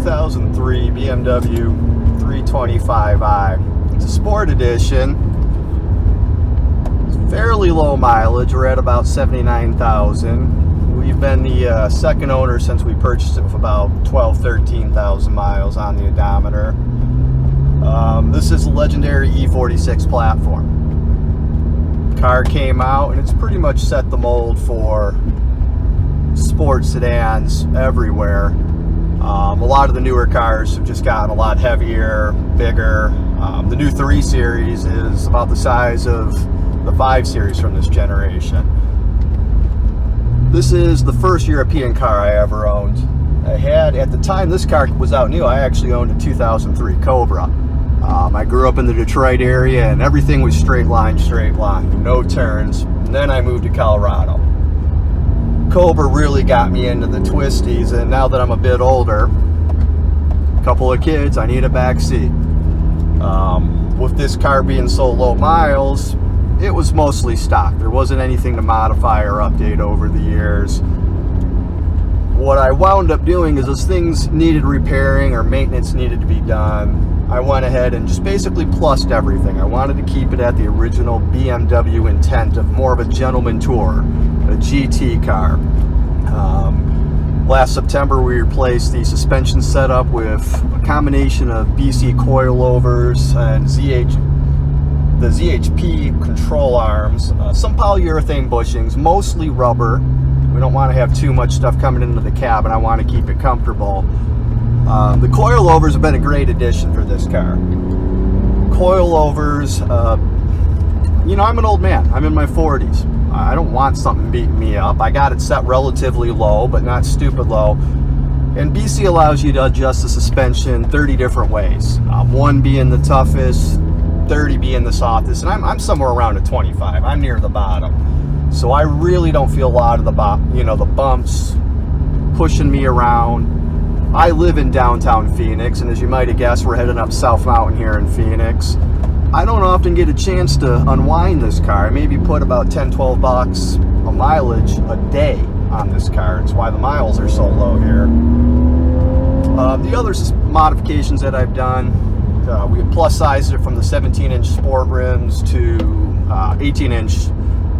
2003 BMW 325i. It's a sport edition. It's fairly low mileage. We're at about 79,000. We've been the second owner since we purchased it, with about 13,000 miles on the odometer. This is a legendary E46 platform. Car came out and it's pretty much set the mold for sports sedans everywhere. A lot of the newer cars have just gotten a lot heavier, bigger. The new 3 Series is about the size of the 5 Series from this generation. This is the first European car I ever owned. I had, at the time this car was out new, I actually owned a 2003 Cobra. I grew up in the Detroit area and everything was straight line, no turns. And then I moved to Colorado. Cobra really got me into the twisties, and now that I'm a bit older, a couple of kids, I need a back seat. With this car being so low miles, it was mostly stock. There wasn't anything to modify or update over the years. What I wound up doing is, as things needed repairing or maintenance needed to be done, I went ahead and just basically plussed everything. I wanted to keep it at the original BMW intent of more of a gentleman tour, a GT car. Last September we replaced the suspension setup with a combination of BC coilovers and the ZHP control arms, some polyurethane bushings, mostly rubber. We don't want to have too much stuff coming into the cabin. I want to keep it comfortable. The coilovers have been a great addition for this car. Coilovers, you know, I'm an old man. I'm in my 40s. I don't want something beating me up. I got it set relatively low, but not stupid low. And BC allows you to adjust the suspension 30 different ways. 1 being the toughest, 30 being the softest, and I'm somewhere around a 25. I'm near the bottom. So I really don't feel a lot of the bumps pushing me around. I live in downtown Phoenix, and as you might have guessed, we're heading up South Mountain here in Phoenix. I don't often get a chance to unwind this car. I maybe put about 10-12 bucks a mileage a day on this car. It's why the miles are so low here. The other modifications that I've done, we plus sized it from the 17-inch sport rims to 18-inch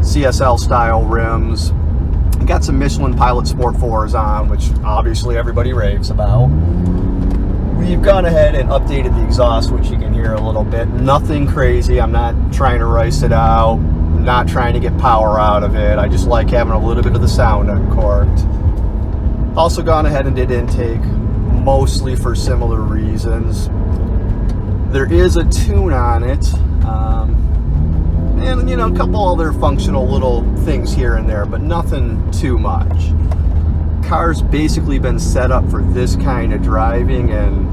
CSL style rims. Got some Michelin Pilot Sport 4s on, which obviously everybody raves about. We've gone ahead and updated the exhaust, which you can hear a little bit. Nothing crazy. I'm not trying to rice it out. I'm not trying to get power out of it. I just like having a little bit of the sound uncorked. Also gone ahead and did intake, mostly for similar reasons. There is a tune on it. And, you know, a couple other functional little things here and there, but nothing too much. Car's basically been set up for this kind of driving, and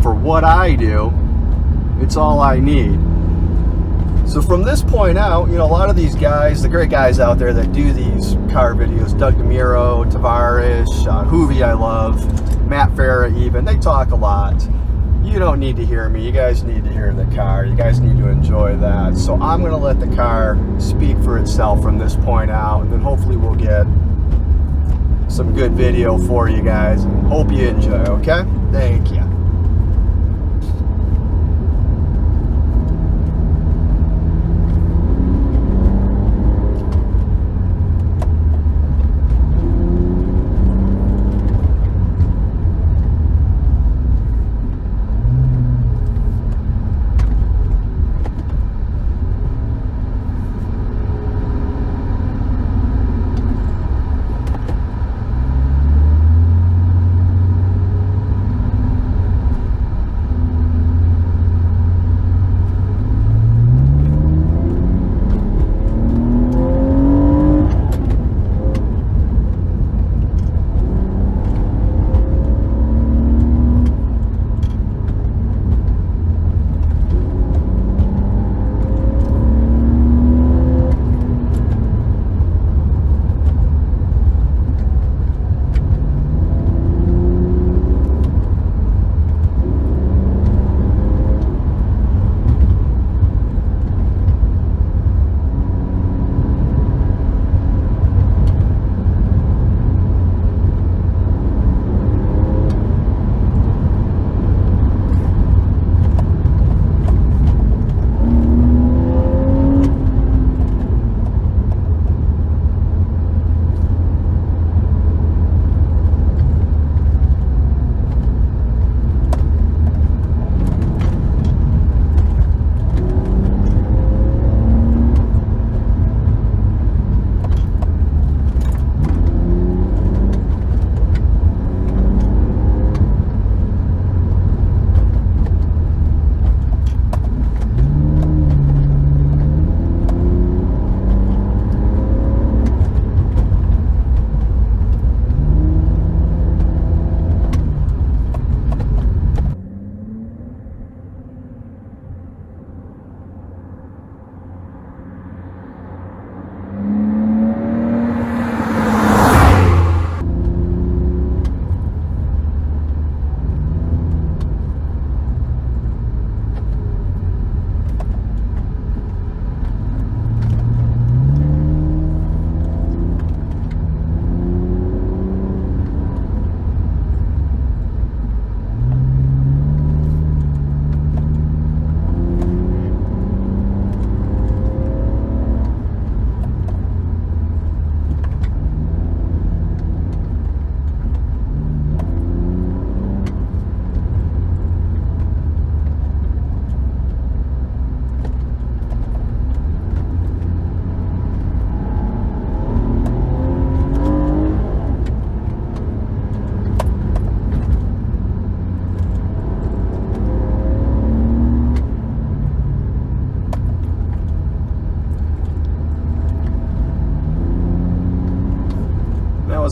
for what I do, it's all I need. So from this point out, you know, a lot of these guys, the great guys out there that do these car videos, Doug DeMuro, Tavares, Hoovy I love, Matt Farah even, they talk a lot. You don't need to hear me. You guys need to hear the car. You guys need to enjoy that. So I'm going to let the car speak for itself from this point out, and then hopefully we'll get some good video for you guys, and hope you enjoy, okay? Thank you.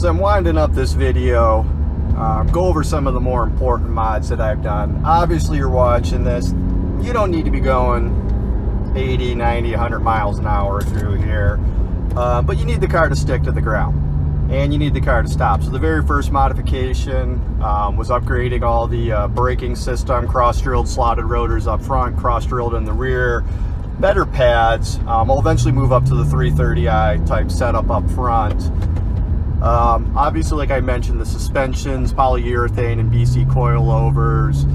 as I'm winding up this video, go over some of the more important mods that I've done. Obviously, you're watching this. You don't need to be going 80, 90, 100 miles an hour through here. But you need the car to stick to the ground. And you need the car to stop. So the very first modification was upgrading all the braking system, cross-drilled slotted rotors up front, cross-drilled in the rear, better pads. I'll eventually move up to the 330i type setup up front. Obviously, like I mentioned, the suspensions, polyurethane and BC coilovers.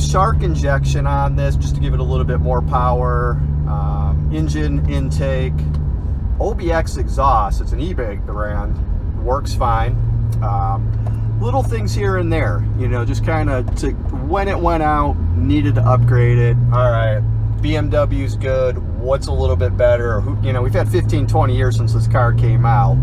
Shark injection on this just to give it a little bit more power. Engine intake. OBX exhaust, it's an eBay brand, works fine. Little things here and there, you know, just kind of to when it went out, needed to upgrade it. All right, BMW's good. What's a little bit better? You know, we've had 15, 20 years since this car came out.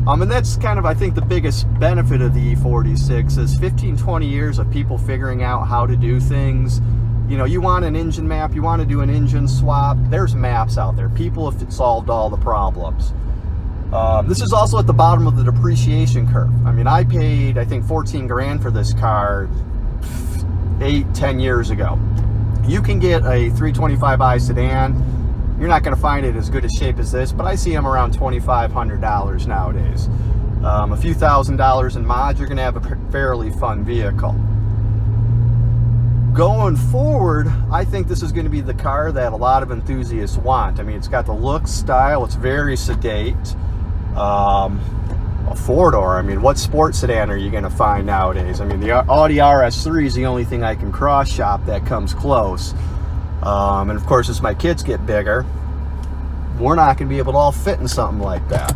And that's kind of, I think, the biggest benefit of the E46 is 15, 20 years of people figuring out how to do things. You know, you want an engine map, you want to do an engine swap, there's maps out there. People have solved all the problems. This is also at the bottom of the depreciation curve. I mean, I paid, I think, 14 grand for this car 8, 10 years ago. You can get a 325i sedan. You're not going to find it as good a shape as this, but I see them around $2,500 nowadays. A few $1,000s in mods, you're going to have a fairly fun vehicle. Going forward, I think this is going to be the car that a lot of enthusiasts want. I mean, it's got the look, style, it's very sedate. A four-door, I mean, what sports sedan are you going to find nowadays? I mean, the Audi RS3 is the only thing I can cross-shop that comes close. And of course, as my kids get bigger, we're not going to be able to all fit in something like that.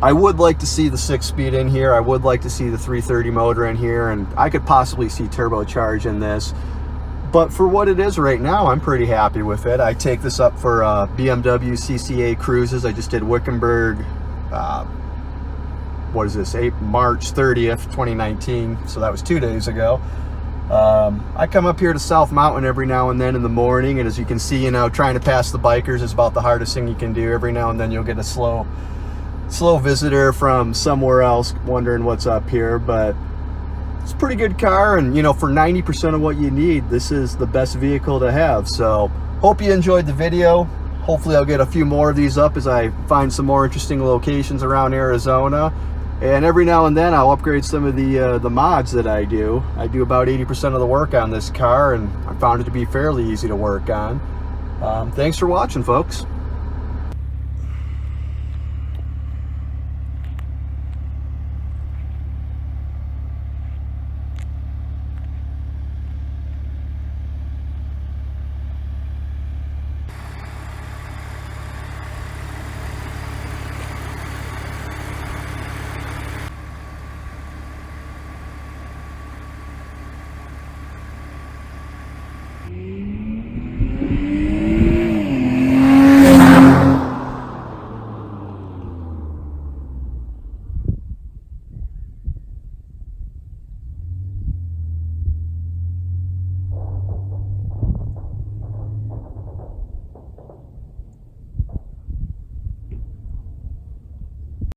I would like to see the 6-speed in here. I would like to see the 330 motor in here, and I could possibly see turbocharge in this. But for what it is right now, I'm pretty happy with it. I take this up for BMW CCA cruises. I just did Wickenburg, what is this, March 30th, 2019. So that was 2 days ago. I come up here to South Mountain every now and then in the morning, and as you can see, you know, trying to pass the bikers is about the hardest thing you can do. Every now and then you'll get a slow visitor from somewhere else wondering what's up here, but it's a pretty good car, and you know, for 90% of what you need, this is the best vehicle to have. So hope you enjoyed the video. Hopefully I'll get a few more of these up as I find some more interesting locations around Arizona, and every now and then I'll upgrade some of the mods that I do. I do about 80% of the work on this car, and I found it to be fairly easy to work on. Thanks for watching, folks.